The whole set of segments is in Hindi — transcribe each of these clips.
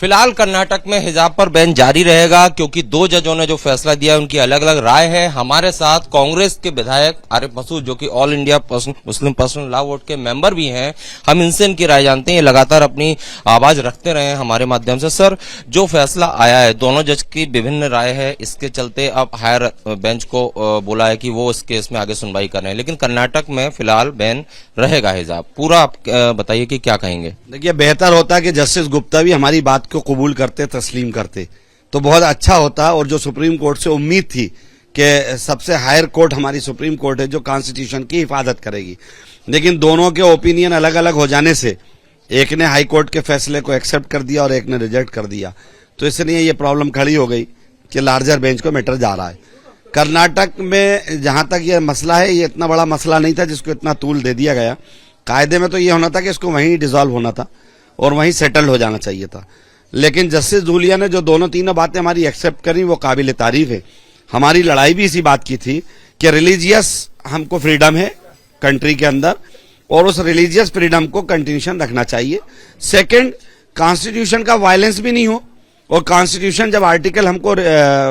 फिलहाल कर्नाटक में हिजाब पर बैन जारी रहेगा क्योंकि दो जजों ने जो फैसला दिया उनकी अलग अलग राय है। हमारे साथ कांग्रेस के विधायक आरिफ मसूद जो कि all India Muslim personal law board के मेंबर भी हैं, हम इनसे इनकी राय जानते हैं। ये लगातार अपनी आवाज रखते रहे हैं हमारे माध्यम से। सर, जो फैसला आया है, दोनों जज की विभिन्न राय है, इसके चलते अब हायर बेंच को बोला है कि वो इस केस में आगे सुनवाई कर रहे हैं, लेकिन कर्नाटक में फिलहाल बैन रहेगा हिजाब। पूरा आप बताइए कि क्या कहेंगे। देखिए, बेहतर होता कि जस्टिस गुप्ता भी हमारी बात को कबूल करते, तस्लीम करते तो बहुत अच्छा होता। और जो सुप्रीम कोर्ट से उम्मीद थी कि सबसे हायर कोर्ट हमारी सुप्रीम कोर्ट है जो कॉन्स्टिट्यूशन की हिफाजत करेगी, लेकिन दोनों के ओपिनियन अलग अलग हो जाने से एक ने हाई कोर्ट के फैसले को एक्सेप्ट कर दिया और एक ने रिजेक्ट कर दिया, तो इसलिए ये प्रॉब्लम खड़ी हो गई कि लार्जर बेंच को मैटर जा रहा है। कर्नाटक में जहां तक ये मसला है, ये इतना बड़ा मसला नहीं था जिसको इतना तूल दे दिया गया। कायदे में तो ये होना था कि इसको वहीं डिसॉल्व होना था और वहीं सेटल हो जाना चाहिए था, लेकिन जस्टिस धूलिया ने जो दोनों तीनों बातें हमारी एक्सेप्ट करी वो काबिल तारीफ है। हमारी लड़ाई भी इसी बात की थी कि रिलीजियस हमको फ्रीडम है कंट्री के अंदर और उस रिलीजियस फ्रीडम को कंटिन्यूशन रखना चाहिए। सेकंड, कॉन्स्टिट्यूशन का वायलेंस भी नहीं हो, और कॉन्स्टिट्यूशन जब आर्टिकल हमको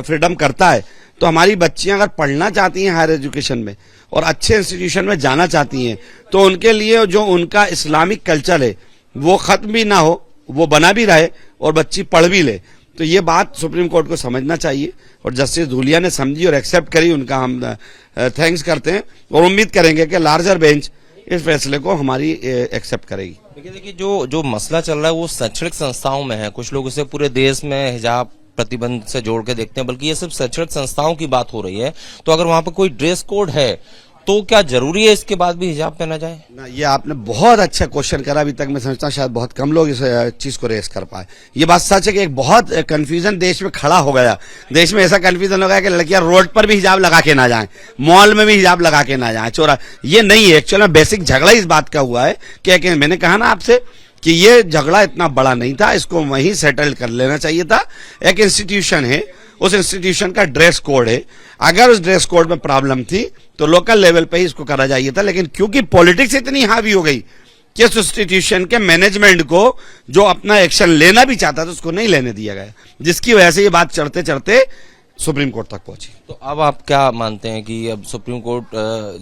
फ्रीडम करता है तो हमारी बच्चियां अगर पढ़ना चाहती हैं हायर एजुकेशन में और अच्छे इंस्टीट्यूशन में जाना चाहती हैं तो उनके लिए जो उनका इस्लामिक कल्चर है वो खत्म भी ना हो, वो बना भी रहे और बच्ची पढ़ भी ले। तो ये बात सुप्रीम कोर्ट को समझना चाहिए और जस्टिस धूलिया ने समझी और एक्सेप्ट करी, उनका हम थैंक्स करते हैं और उम्मीद करेंगे कि लार्जर बेंच इस फैसले को हमारी एक्सेप्ट करेगी। देखिए, जो मसला चल रहा है वो शैक्षणिक संस्थाओं में है। कुछ लोग इसे पूरे देश में हिजाब प्रतिबंध से जोड़ के देखते हैं, बल्कि ये सिर्फ शैक्षणिक संस्थाओं की बात हो रही है। तो अगर वहां पर कोई ड्रेस कोड है तो क्या जरूरी है इसके बाद भी हिजाब पहना जाए? ना, ये आपने बहुत अच्छा क्वेश्चन करा। अभी तक मैं समझता हूँ शायद बहुत कम लोग इस चीज को रेस कर पाए। ये बात सच है कि एक बहुत कंफ्यूजन देश में खड़ा हो गया। देश में ऐसा कंफ्यूजन हो गया कि लड़कियां रोड पर भी हिजाब लगा के ना जाएं, मॉल में भी हिजाब लगा के ना जाएं, चोरा। ये नहीं है, एक्चुअली बेसिक झगड़ा इस बात का हुआ है कि मैंने कहा ना आपसे कि ये झगड़ा इतना बड़ा नहीं था, इसको वहीं सेटल कर लेना चाहिए था। एक इंस्टीट्यूशन है, उस इंस्टीट्यूशन का ड्रेस कोड है, अगर उस ड्रेस कोड में प्रॉब्लम थी तो लोकल लेवल पे ही इसको करा चाहिए था, लेकिन क्योंकि पॉलिटिक्स इतनी हावी हो गई कि उस इंस्टीट्यूशन के मैनेजमेंट को जो अपना एक्शन लेना भी चाहता था उसको नहीं लेने दिया गया, जिसकी वजह से ये बात चढ़ते चढ़ते सुप्रीम कोर्ट तक पहुंची। तो अब आप क्या मानते हैं कि अब सुप्रीम कोर्ट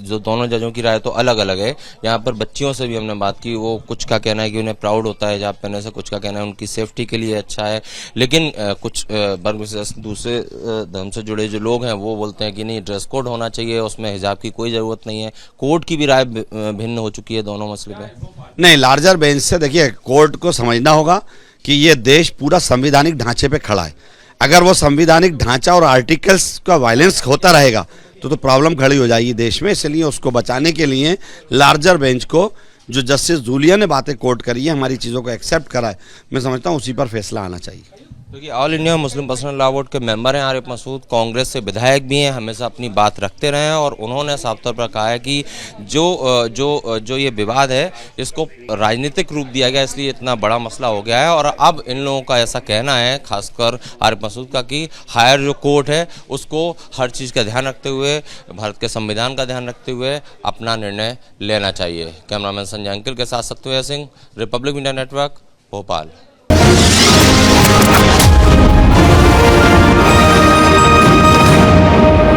जो दोनों जजों की राय तो अलग अलग है, यहाँ पर बच्चियों से भी हमने बात की, वो कुछ का कहना है कि उन्हें प्राउड होता है हिजाब पहनने से, कुछ का कहना है उनकी सेफ्टी के लिए अच्छा है, लेकिन कुछ वर्ग से दूसरे धर्म से जुड़े जो लोग हैं वो बोलते हैं कि नहीं, ड्रेस कोड होना चाहिए, उसमें हिजाब की कोई जरूरत नहीं है। कोर्ट की भी राय भिन्न हो चुकी है दोनों मसले पे। नहीं, लार्जर बेंच से देखिए, कोर्ट को समझना होगा कि ये देश पूरा संवैधानिक ढांचे पे खड़ा है। अगर वो संवैधानिक ढांचा और आर्टिकल्स का वायलेंस होता रहेगा तो प्रॉब्लम खड़ी हो जाएगी देश में। इसलिए उसको बचाने के लिए लार्जर बेंच को जो जस्टिस धूलिया ने बातें कोर्ट करी है, हमारी चीज़ों को एक्सेप्ट करा है, मैं समझता हूँ उसी पर फैसला आना चाहिए। क्योंकि all India Muslim personal law board के मेंबर हैं आरिफ मसूद, कांग्रेस से विधायक भी हैं, हमेशा अपनी बात रखते रहे हैं और उन्होंने साफ तौर पर कहा है कि जो ये विवाद है इसको राजनीतिक रूप दिया गया, इसलिए इतना बड़ा मसला हो गया है। और अब इन लोगों का ऐसा कहना है, खासकर आरिफ मसूद का, कि हायर जो कोर्ट है उसको हर चीज़ का ध्यान रखते हुए, भारत के संविधान का ध्यान रखते हुए अपना निर्णय लेना चाहिए। कैमरामैन संजय अंकिल के साथ Satyaved Singh, Republic Media Network, Bhopal.